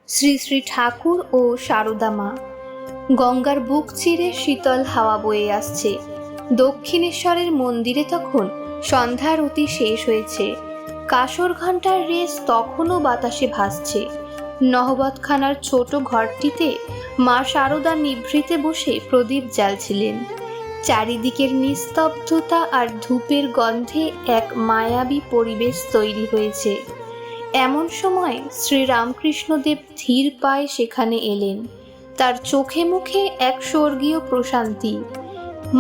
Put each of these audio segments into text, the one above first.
শ্রী শ্রী ঠাকুর ও সারদা মা। গঙ্গার বুক চিরে শীতল হাওয়া বয়ে আসছে। দক্ষিণেশ্বরের মন্দিরে তখন সন্ধ্যার আরতি শেষ হয়েছে। কাসর ঘণ্টার রেশ তখনও বাতাসে ভাসছে। নহবতখানার ছোট ঘরটিতে মা সারদা নিভৃতে বসে প্রদীপ জ্বালছিলেন। চারিদিকের নিস্তব্ধতা আর ধূপের গন্ধে এক মায়াবী পরিবেশ তৈরি হয়েছে। এমন সময় শ্রীরামকৃষ্ণদেব ধীর পায়ে সেখানে এলেন। তার চোখে মুখে এক স্বর্গীয় প্রশান্তি।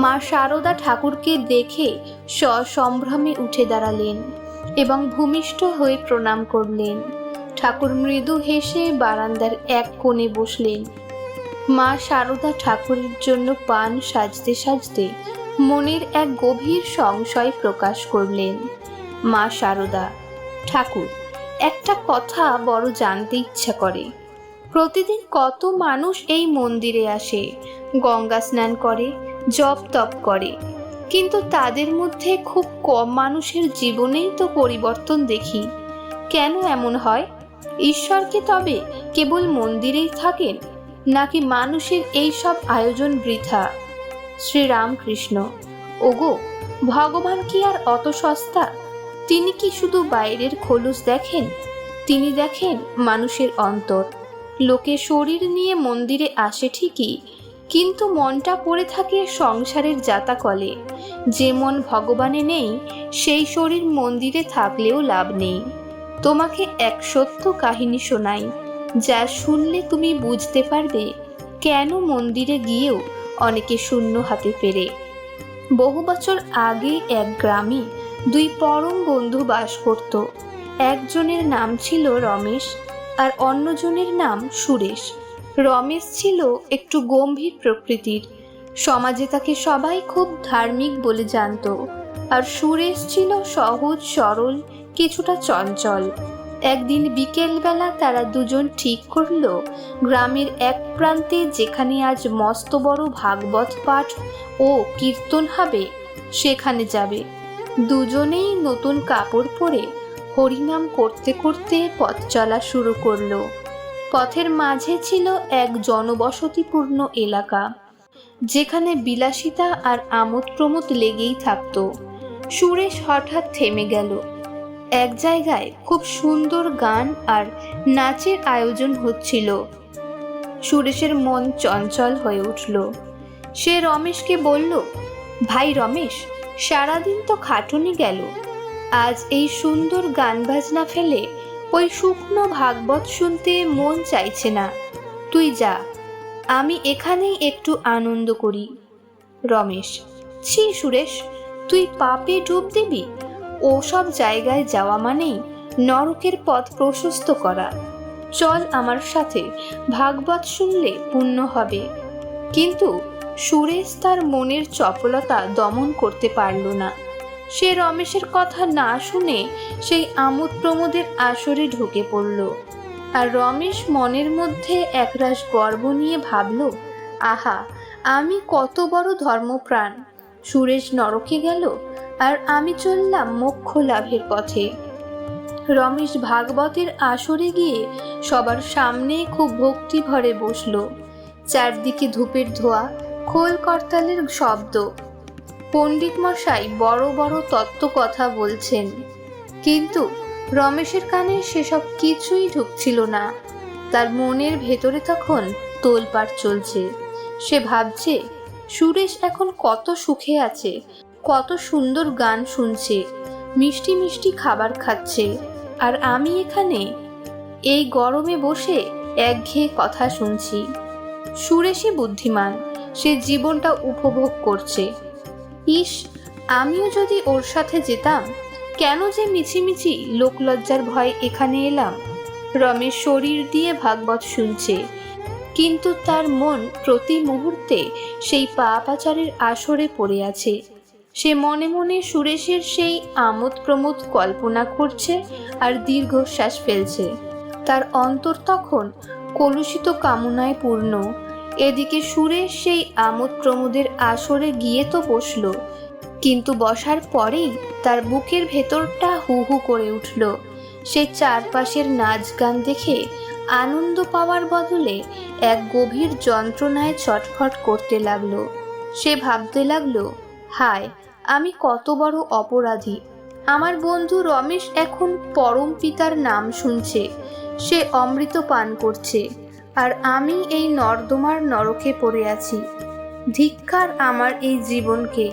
মা সারদা ঠাকুরকে দেখে সসম্ভ্রমে উঠে দাঁড়ালেন এবং ভূমিষ্ঠ হয়ে প্রণাম করলেন। ঠাকুর মৃদু হেসে বারান্দার এক কোণে বসলেন। মা সারদা ঠাকুরের জন্য পান সাজতে সাজতে মনের এক গভীর সংশয় প্রকাশ করলেন। মা সারদা: ঠাকুর, একটা কথা বড় জানতে ইচ্ছা করে। প্রতিদিন কত মানুষ এই মন্দিরে আসে, গঙ্গা স্নান করে, জপ তপ করে, কিন্তু তাদের মধ্যে খুব কম মানুষের জীবনেই তো পরিবর্তন দেখি। কেন এমন হয়? ঈশ্বর কি তবে কেবল মন্দিরেই থাকেন, নাকি মানুষের এই সব আয়োজন বৃথা? শ্রীরামকৃষ্ণ: ওগো, ভগবান কি আর অত সস্তা? তিনি কি শুধু বাইরের খোলস দেখেন? তিনি দেখেন মানুষের অন্তর। লোকে শরীর নিয়ে মন্দিরে আসে ঠিকই, কিন্তু মনটা পড়ে থাকে সংসারের জাতাকলে। যে মন ভগবানে নেই, সেই শরীর মন্দিরে থাকলেও লাভ নেই। তোমাকে এক সত্য কাহিনী শোনাই, যা শুনলে তুমি বুঝতে পারবে কেন মন্দিরে গিয়েও অনেকে শূন্য হাতে ফেরে। বহু বছর আগে এক গ্রামে দুই পরম বন্ধু বাস করত। একজনের নাম ছিল রমেশ আর অন্যজনের নাম সুরেশ। রমেশ ছিল একটু গম্ভীর প্রকৃতির, সমাজে তাকে সবাই খুব ধার্মিক বলে জানত। আর সুরেশ ছিল সহজ সরল, কিছুটা চঞ্চল। একদিন বিকেলবেলা তারা দুজন ঠিক করল, গ্রামের এক প্রান্তে যেখানে আজ মস্ত বড় ভাগবত পাঠ ও কীর্তন হবে, সেখানে যাবে। দুজনেই নতুন কাপড় পরে হরিনাম করতে করতে পথ চলা শুরু করলো। পথের মাঝে ছিল এক জনবসতিপূর্ণ এলাকা, যেখানে বিলাসিতা আর আমোদ প্রমোদ লেগেই থাকত। সুরেশ হঠাৎ থেমে গেল। এক জায়গায় খুব সুন্দর গান আর নাচের আয়োজন হচ্ছিল। সুরেশের মন চঞ্চল হয়ে উঠল। সে রমেশকে বলল, ভাই রমেশ, সারাদিন তো খাটুনি গেল, আজ এই সুন্দর গান বাজনা ফেলে ওই শুকনো ভাগবত শুনতে মন চাইছে না। তুই যা, আমি এখানেই একটু আনন্দ করি। রমেশ: ছি সুরেশ, তুই পাপে ডুব দিবি। ওসব জায়গায় যাওয়া মানেই নরকের পথ প্রশস্ত করা। চল আমার সাথে, ভাগবত শুনলে পুণ্য হবে। কিন্তু সুরেশ তার মনের চপলতা দমন করতে পারল না। সে রমেশের কথা না শুনে সেই আমোদ প্রমোদের আসরে ঢুকে পড়ল। আর রমেশ মনের মধ্যে একরাশ গর্ব নিয়ে ভাবল, আহা, আমি কত বড় ধর্মপ্রাণ। সুরেশ নরকে গেল আর আমি চললাম মোক্ষ লাভের পথে। রমেশ ভাগবতের আসরে গিয়ে সবার সামনে খুব ভক্তি ভরে বসল। চারদিকে ধূপের ধোঁয়া, খোল করতালের শব্দ। পণ্ডিত মশাই বড় বড় তত্ত্ব কথা বলছেন, কিন্তু রমেশের কানে সেসব কিছুই ঢুকছিল না। তার মনের ভেতরে তখন তোলপাড় চলছে। সে ভাবছে, সুরেশ এখন কত সুখে আছে, কত সুন্দর গান শুনছে, মিষ্টি মিষ্টি খাবার খাচ্ছে, আর আমি এখানে এই গরমে বসে একঘেয়ে কথা শুনছি। সুরেশই বুদ্ধিমান, সে জীবনটা উপভোগ করছে। ইস, আমিও যদি ওর সাথে যেতাম। কেন যে মিছিমিছি লোকলজ্জার ভয়ে এখানে এলাম। রমেশ শরীর দিয়ে ভাগবত শুনছে, কিন্তু তার মন প্রতি মুহূর্তে সেই পাপাচারের আসরে পড়ে আছে। সে মনে মনে সুরেশের সেই আমোদ প্রমোদ কল্পনা করছে আর দীর্ঘশ্বাস ফেলছে। তার অন্তর তখন কলুষিত কামনায় পূর্ণ। এদিকে সুরেশ সেই আমোদ প্রমোদের আসরে গিয়ে তো বসল, কিন্তু বসার পরেই তার বুকের ভেতরটা হু হু করে উঠল। সে চারপাশের নাচ গান দেখে আনন্দ পাওয়ার বদলে এক গভীর যন্ত্রণায় ছটফট করতে লাগলো। সে ভাবতে লাগলো, হায়, আমি কত বড় অপরাধী। আমার বন্ধু রমেশ এখন পরম পিতার নাম শুনছে, সে অমৃত পান করছে, আর আমি এই নর্দমার নরকে পড়ে আছি। ধিক্কার আমার এই জীবনকে।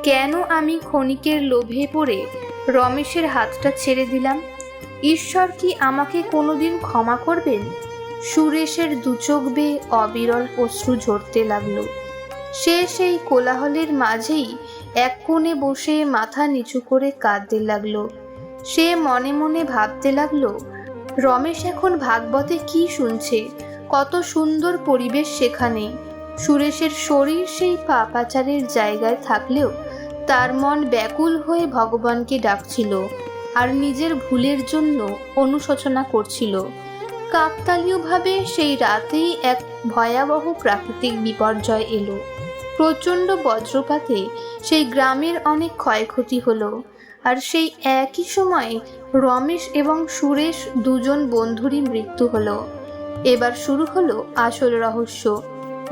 কেন আমি ক্ষণিকের লোভে পড়ে রমেশের হাতটা ছেড়ে দিলাম? ঈশ্বর কি আমাকে কোনোদিন ক্ষমা করবেন? সুরেশের দুচোখ বেয়ে অবিরল অশ্রু ঝরতে লাগলো। সে সেই কোলাহলের মাঝেই এক কোণে বসে মাথা নিচু করে কাঁদতে লাগলো। সে মনে মনে ভাবতে লাগলো, রমেশ এখন ভাগবতে কি শুনছে, কত সুন্দর পরিবেশ সেখানে। সুরেশের শরীর সেই পাপাচারের জায়গায় থাকলেও তার মন ব্যাকুল হয়ে ভগবানকে ডাকছিল আর নিজের ভুলের জন্য অনুশোচনা করছিল। কাকতালীয়ভাবে সেই রাতেই এক ভয়াবহ প্রাকৃতিক বিপর্যয় এলো। প্রচণ্ড বজ্রপাতে সেই গ্রামের অনেক ক্ষয়ক্ষতি হলো, আর সেই একই সময়ে রমেশ এবং সুরেশ দুজন বন্ধুরই মৃত্যু হলো। এবার শুরু হলো আসল রহস্য।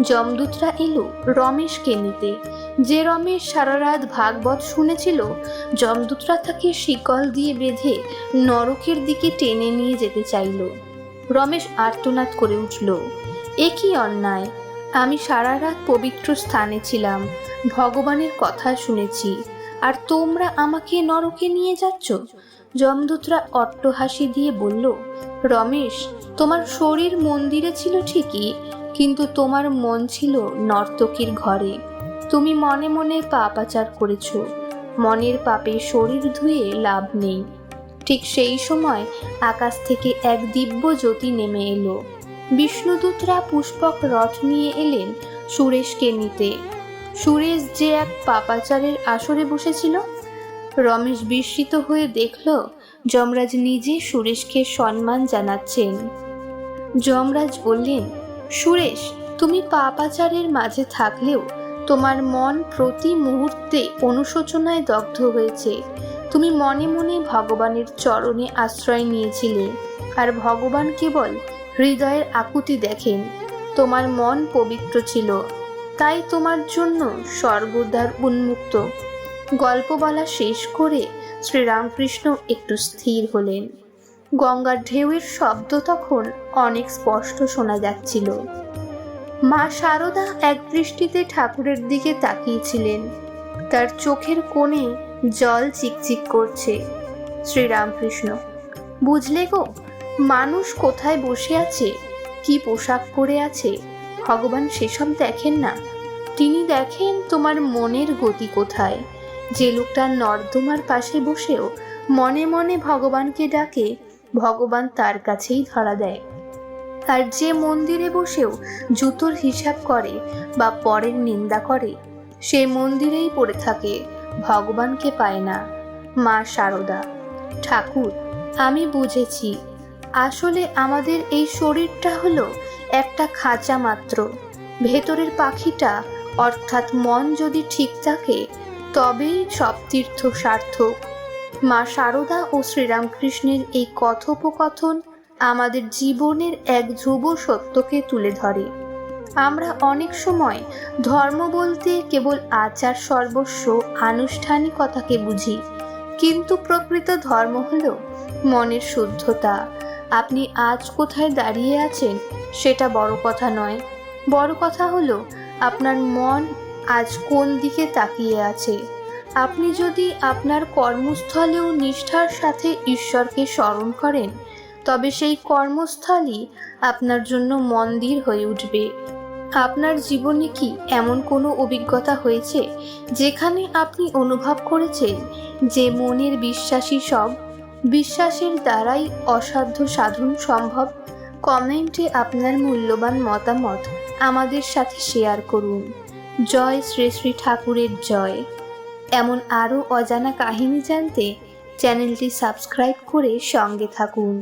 যমদূতরা এলো রমেশকে নিতে। যে রমেশ সারা রাত ভাগবত শুনেছিল, যমদূতরা তাকে শিকল দিয়ে বেঁধে নরকের দিকে টেনে নিয়ে যেতে চাইল। রমেশ আর্তনাদ করে উঠল, এ কি অন্যায়! আমি সারা রাত পবিত্র স্থানে ছিলাম, ভগবানের কথা শুনেছি, আর তোমরা আমাকে নরকে নিয়ে যাচ্ছ। যমদূতরা অট্টহাসি দিয়ে বলল, রমেশ, তোমার শরীর মন্দিরে ছিল ঠিকই, কিন্তু তোমার মন ছিল নর্তকীর ঘরে। তুমি মনে মনে পাপাচার করেছ, মনের পাপে শরীর ধুয়ে লাভ নেই। ঠিক সেই সময় আকাশ থেকে এক দিব্য জ্যোতি নেমে এলো। বিষ্ণুদূতরা পুষ্পক রথ নিয়ে এলেন সুরেশকে নিতে। সুরেশ যে এক পাপাচারের আসরে বসেছিল। রমেশ বিস্মিত হয়ে দেখল যমরাজ নিজে সুরেশকে সম্মান জানাচ্ছেন। যমরাজ বললেন, সুরেশ, তুমি পাপাচারের মাঝে থাকলেও তোমার মন প্রতি মুহূর্তে অনুশোচনায় দগ্ধ হয়েছে। তুমি মনে মনে ভগবানের চরণে আশ্রয় নিয়েছিলে, আর ভগবান কেবল হৃদয়ের আকুতি দেখেন। তোমার মন পবিত্র ছিল, তাই তোমার জন্য স্বর্গদ্বার উন্মুক্ত। গল্প বলা শেষ করে শ্রীরামকৃষ্ণ একটু স্থির হলেন। গঙ্গার ঢেউয়ের শব্দ তখন অনেক স্পষ্ট শোনা যাচ্ছিল। মা শারদা এক দৃষ্টিতে ঠাকুরের দিকে তাকিয়েছিলেন। তার চোখের কোণে জল চিকচিক করছে। শ্রীরামকৃষ্ণ, বুঝলে গো, মানুষ কোথায় বসে আছে, কি পোশাক পরে আছে, ভগবান সেসব দেখেন না। তিনি দেখেন তোমার মনের গতি কোথায়। যে লোকটা নর্দমার পাশে বসেও মনে মনে ভগবানকে ডাকে, ভগবান তার কাছেই ধরা দেয়। আর যে মন্দিরে বসেও জুতোর হিসাব করে বা পরের নিন্দা করে, সে মন্দিরেই পড়ে থাকে, ভগবানকে পায় না। মা শারদা, ঠাকুর, আমি বুঝেছি, আসলে আমাদের এই শরীরটা হলো একটা খাঁচা মাত্র। ভেতরের পাখিটা অর্থাৎ মন যদি ঠিক থাকে, তবেই সব তীর্থ সার্থক। মা শারদা ও শ্রীরামকৃষ্ণের এই কথোপকথন আমাদের জীবনের এক ধ্রুব সত্যকে তুলে ধরে। আমরা অনেক সময় ধর্ম বলতে কেবল আচার সর্বস্ব আনুষ্ঠানিকতাকে বুঝি, কিন্তু প্রকৃত ধর্ম হলো মনের শুদ্ধতা। আপনি আজ কোথায় দাঁড়িয়ে আছেন সেটা বড় কথা নয়, বড় কথা হলো আপনার মন আজ কোন দিকে তাকিয়ে আছে। আপনি যদি আপনার কর্মস্থলেও নিষ্ঠার সাথে ঈশ্বরকে স্মরণ করেন, তবে সেই কর্মস্থলই আপনার জন্য মন্দির হয়ে উঠবে। আপনার জীবনে কি এমন কোনো অভিজ্ঞতা হয়েছে যেখানে আপনি অনুভব করেছেন যে মনের বিশ্বাসী সব, বিশ্বাসের দ্বারাই অসাধ্য সাধন সম্ভব? কমেন্টে আপনার মূল্যবান মতামত আমাদের সাথে শেয়ার করুন। জয় শ্রী শ্রী ঠাকুরের জয়। এমন আরও অজানা কাহিনী জানতে চ্যানেলটি সাবস্ক্রাইব করে সঙ্গে থাকুন।